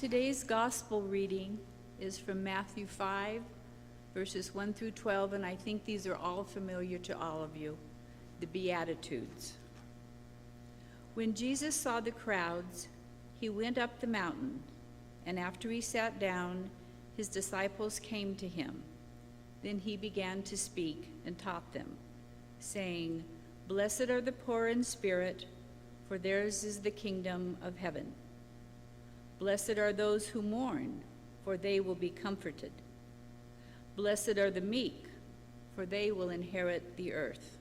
Today's gospel reading is from Matthew 5, verses 1 through 12, and I think these are all familiar to all of you, the Beatitudes. When Jesus saw the crowds, he went up the mountain, and after he sat down, his disciples came to him. Then he began to speak and taught them, saying, "Blessed are the poor in spirit, for theirs is the kingdom of heaven. Blessed are those who mourn, for they will be comforted. Blessed are the meek, for they will inherit the earth.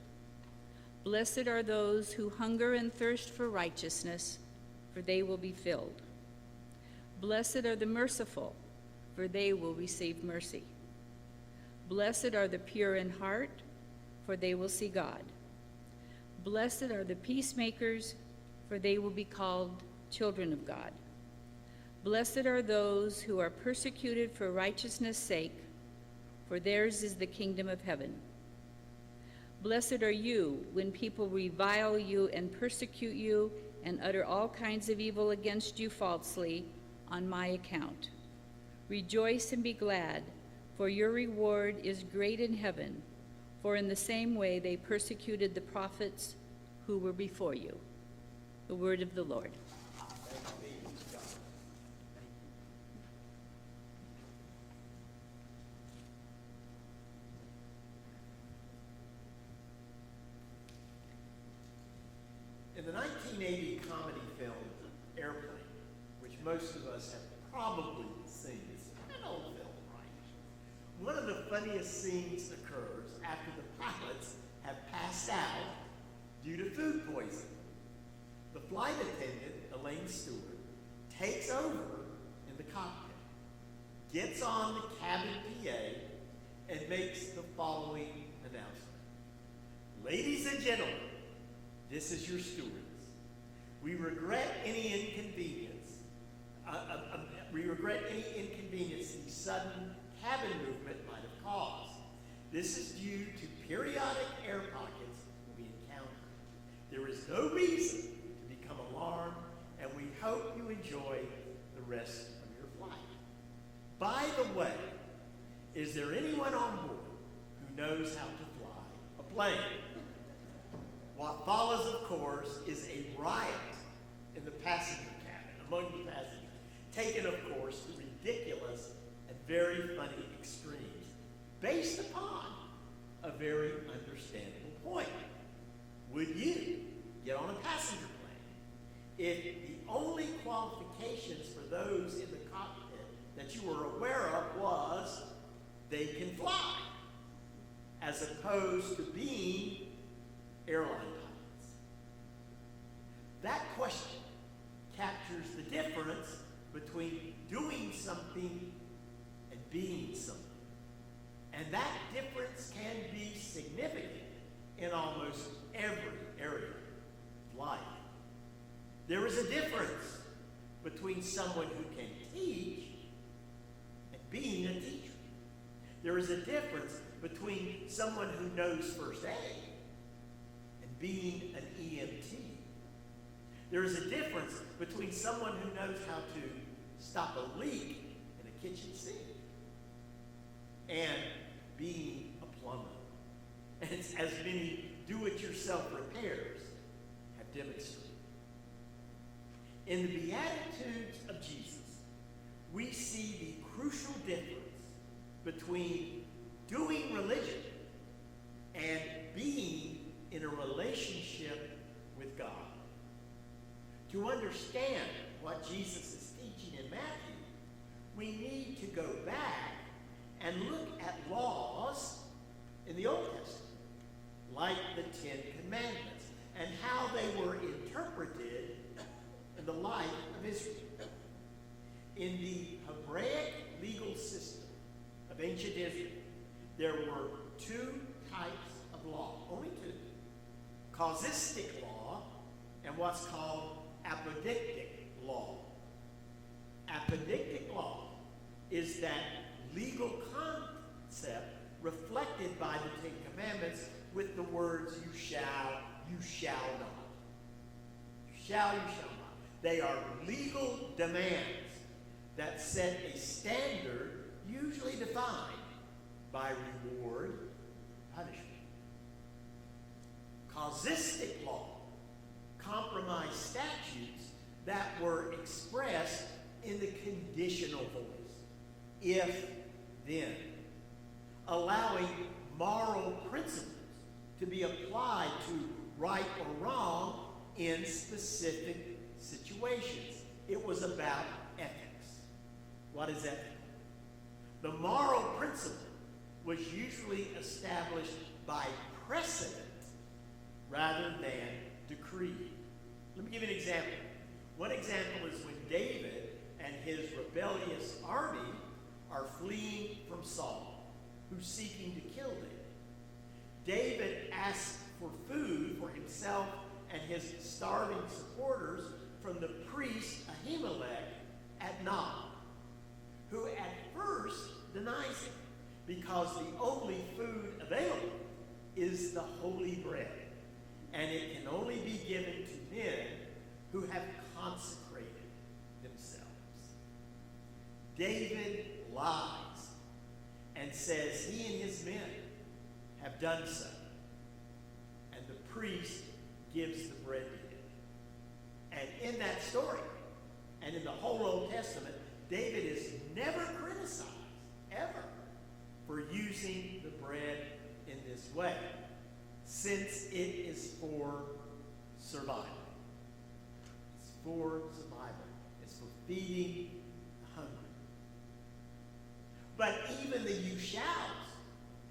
Blessed are those who hunger and thirst for righteousness, for they will be filled. Blessed are the merciful, for they will receive mercy. Blessed are the pure in heart, for they will see God. Blessed are the peacemakers, for they will be called children of God. Blessed are those who are persecuted for righteousness' sake, for theirs is the kingdom of heaven. Blessed are you when people revile you and persecute you and utter all kinds of evil against you falsely on my account. Rejoice and be glad, for your reward is great in heaven, for in the same way they persecuted the prophets who were before you." The word of the Lord. In the 1980 comedy film Airplane, which most of us have probably seen, it's an old film, right? One of the funniest scenes occurs after the pilots have passed out due to food poisoning. The flight attendant, Elaine Stewart, takes over in the cockpit, gets on the cabin PA, and makes the following announcement. "Ladies and gentlemen, this is your stewardess. We regret any inconvenience. The sudden cabin movement might have caused. This is due to periodic air pockets we encounter. There is no reason to become alarmed, and we hope you enjoy the rest of your flight. By the way, is there anyone on board who knows how to fly a plane?" What follows, of course, is a riot in the passenger cabin, among the passengers, taken, of course, to ridiculous and very funny extremes, based upon a very understandable point. Would you get on a passenger plane if the only qualifications for those in the cockpit that you were aware of was they can fly, as opposed to being airline pilots? That question captures the difference between doing something and being something. And that difference can be significant in almost every area of life. There is a difference between someone who can teach and being a teacher. There is a difference between someone who knows first aid and being an EMT. There is a difference between someone who knows how to stop a leak in a kitchen sink and being a plumber. And it's as many do-it-yourself repairs have demonstrated. In the Beatitudes of Jesus, we see the crucial difference between doing religion and being in a relationship with God. To understand what Jesus is teaching in Matthew, we need to go back and look at laws in the Old Testament, like the Ten Commandments, and how they were interpreted in the life of Israel. In the Hebraic legal system of ancient Israel, there were two types of law, only two: causistic law and what's called apodictic law. Apodictic law is that legal concept reflected by the Ten Commandments with the words you shall not. You shall not. They are legal demands that set a standard usually defined by reward, punishment. Causistic law, compromise statutes that were expressed in the conditional voice, if, then, allowing moral principles to be applied to right or wrong in specific situations. It was about ethics. What is ethics? The moral principle was usually established by precedent rather than decree. Let me give you an example. One example is when David and his rebellious army are fleeing from Saul, who's seeking to kill them. David asks for food for himself and his starving supporters from the priest Ahimelech at Nob, who at first denies him because the only food available is the holy bread, and it can only be given to men who have consecrated themselves. David lies and says he and his men have done so, and the priest gives the bread to him. And in that story, and in the whole Old Testament, David is never criticized, ever, for using the bread in this way, since it is for survival. It's for survival. It's for feeding the hungry. But even the you shalls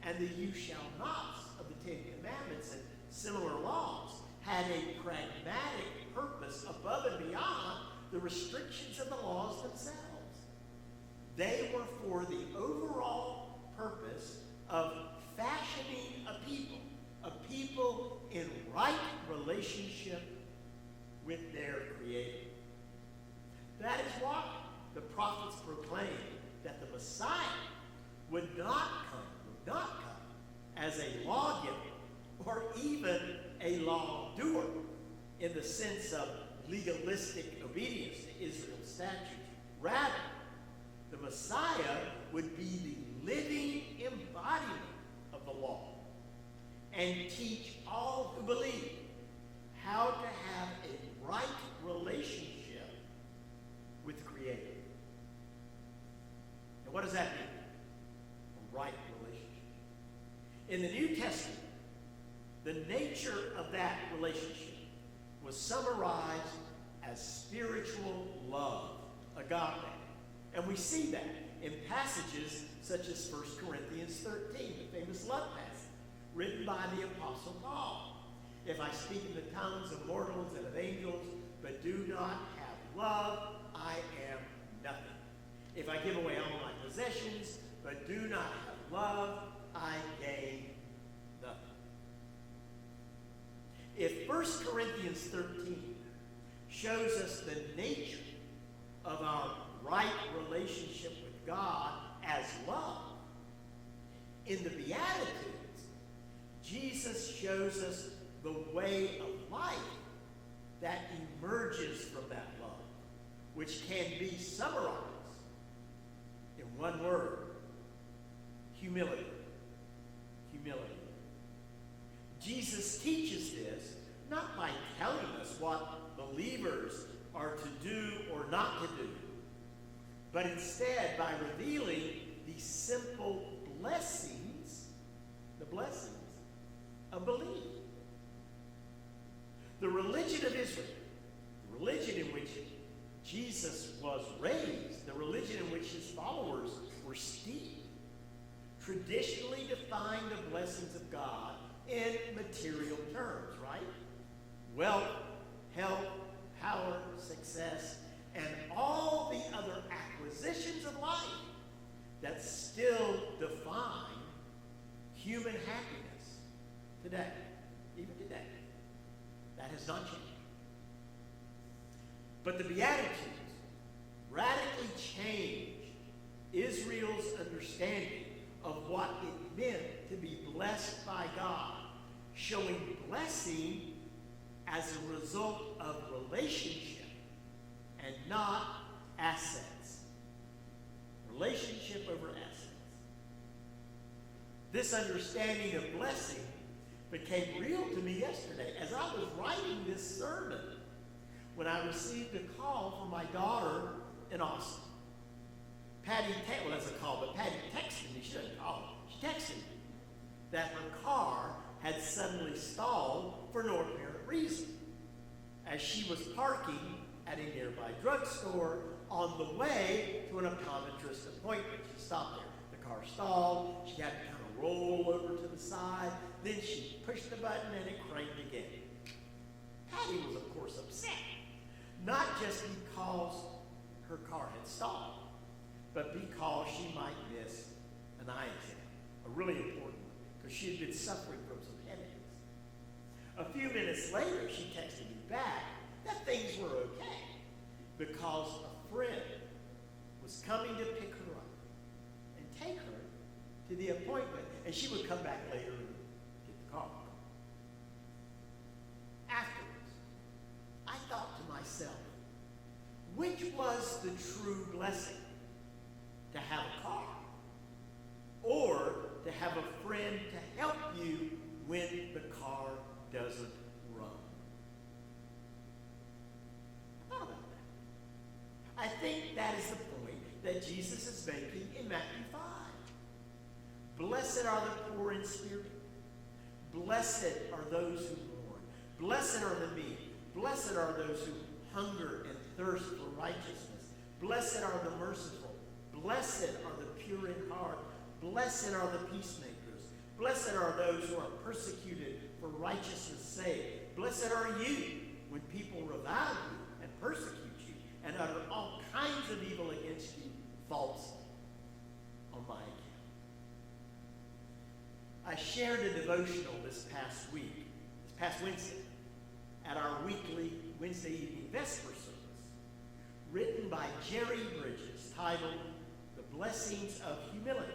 and the you shall nots of the Ten Commandments and similar laws had a pragmatic purpose above and beyond the restrictions of the laws themselves. They were for the overall purpose of fashioning a people in right relationship with their Creator. That is why the prophets proclaimed that the Messiah would not come as a lawgiver or even a lawdoer in the sense of legalistic obedience to Israel's statutes. Rather, the Messiah would be the living embodiment of the law and teach all who believe how to have a right relationship with the Creator. And what does that mean? A right relationship. In the New Testament, the nature of that relationship was summarized as spiritual love, agape. And we see that in passages such as 1 Corinthians 13, the famous love passage, written by the Apostle Paul. If I speak in the tongues of mortals and of angels, but do not have love, I am nothing. If I give away all my possessions, but do not have love, I gain nothing. If 1 Corinthians 13 shows us the nature of our right relationship with God as love, in the Beatitudes, Jesus shows us the way of life that emerges from that love, which can be summarized in one word: humility. Humility. Jesus teaches this not by telling us what believers are to do or not to do, but instead by revealing the simple blessings, the blessings of belief. The religion of Israel, the religion in which Jesus was raised, the religion in which his followers were steeped, traditionally defined the blessings of God in material terms, right? Wealth, health, power, success, and all the other acquisitions of life that still define human happiness today, even today. That has not changed. But the Beatitudes radically changed Israel's understanding of what it meant to be blessed by God, showing blessing as a result of relationship and not assets This understanding of blessing became real to me yesterday as I was writing this sermon when I received a call from my daughter in Austin. Well, that's a call, but Patty texted me. She didn't call. She texted me that her car had suddenly stalled for no apparent reason as she was parking at a nearby drugstore on the way to an optometrist appointment. She stopped there. The car stalled. She had to kind of roll over to the side. Then she pushed the button and it cranked again. Patty was, of course, upset. Not just because her car had stalled, but because she might miss an eye exam, a really important one, because she had been suffering from some headaches. A few minutes later, she texted me back that things were okay because a friend was coming to pick her up and take her to the appointment, and she would come back later and get the car. Afterwards, I thought to myself, which was the true blessing? To have a car, or to have a friend to help you when the car doesn't run? I thought about that. I think that is the point that Jesus is making in Matthew 5. Blessed are the poor in spirit. Blessed are those who mourn. Blessed are the meek. Blessed are those who hunger and thirst for righteousness. Blessed are the merciful. Blessed are the pure in heart. Blessed are the peacemakers. Blessed are those who are persecuted for righteousness' sake. Blessed are you when people revile you and persecute you and utter all kinds of evil against you falsely on my account. I shared a devotional this past Wednesday, at our weekly Wednesday evening Vesper service, written by Jerry Bridges, titled The Blessings of Humility.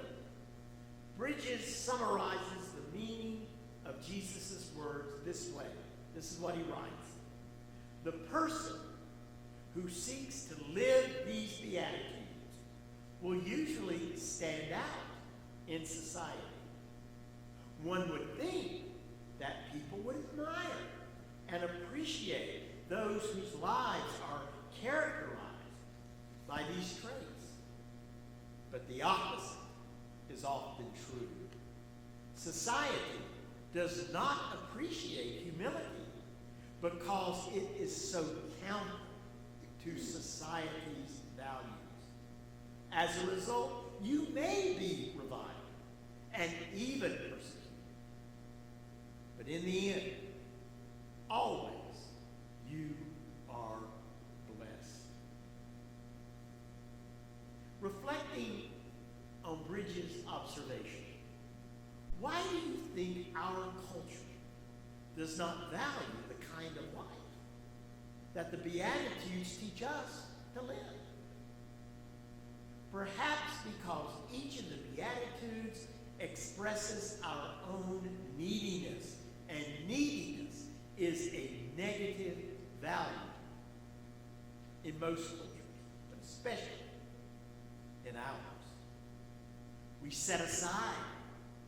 Bridges summarizes the meaning of Jesus' words this way. This is what he writes. The person who seeks to live these Beatitudes will usually stand out in society. One would think that people would admire and appreciate those whose lives are characterized by these traits. But the opposite is often true. Society does not appreciate humility because it is so counter to society's values. As a result, you may be reviled and even persecuted. But in the end, always you are blessed. Reflecting on Bridges' observation, why do you think our culture does not value the kind of life that the Beatitudes teach us to live? Perhaps because each of the Beatitudes expresses our own neediness, and neediness is a negative value in most cultures, but especially in ours. We set aside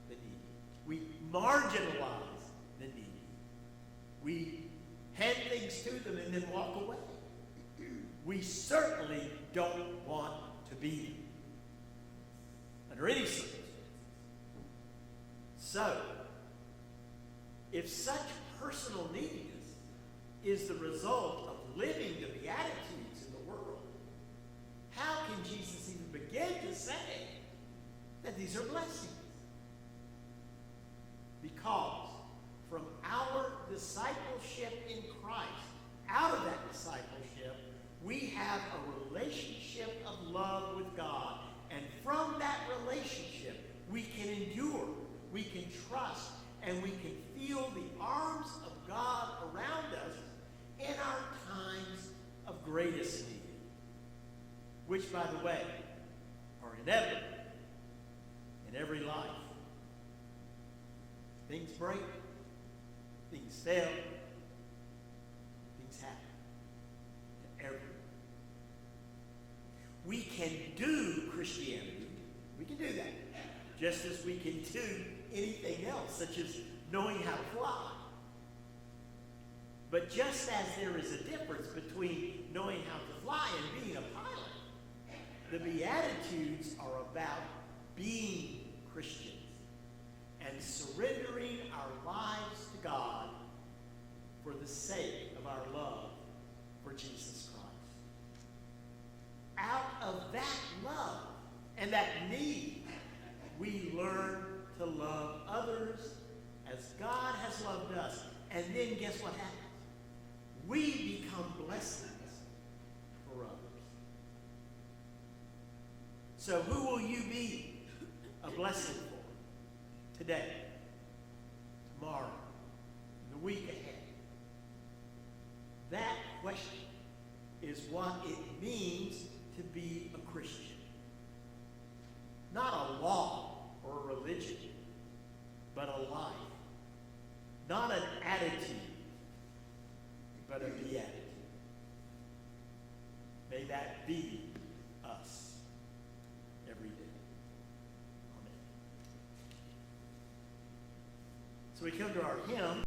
the needy. We marginalize the needy. We hand things to them and then walk away. We certainly don't want to be them under any circumstances. So, if such personal neediness is the result of living the Beatitudes in the world, how can Jesus even begin to say that these are blessings? Because from our discipleship in Christ, out of that discipleship, we have a relationship of love with God. And from that relationship, we can endure, we can trust, and we can feel the arms of God around us in our times of greatest need, which, by the way, are inevitable in every life. Things break, things fail, things happen to everyone. We can do Christianity, we can do that, just as we can do anything else, such as knowing how to fly. But just as there is a difference between knowing how to fly and being a pilot, the Beatitudes are about being Christians and surrendering our lives to God for the sake of our love for Jesus Christ. Out of that love and that need, we learn to love others as God has loved us. And then guess what happens? We become blessings for others. So who will you be a blessing for today, tomorrow, the week ahead? That question is what it means to be a Christian. Not a law or a religion, but a life. Not an attitude, but a beatitude. May that be us every day. Amen. So we come to our hymn.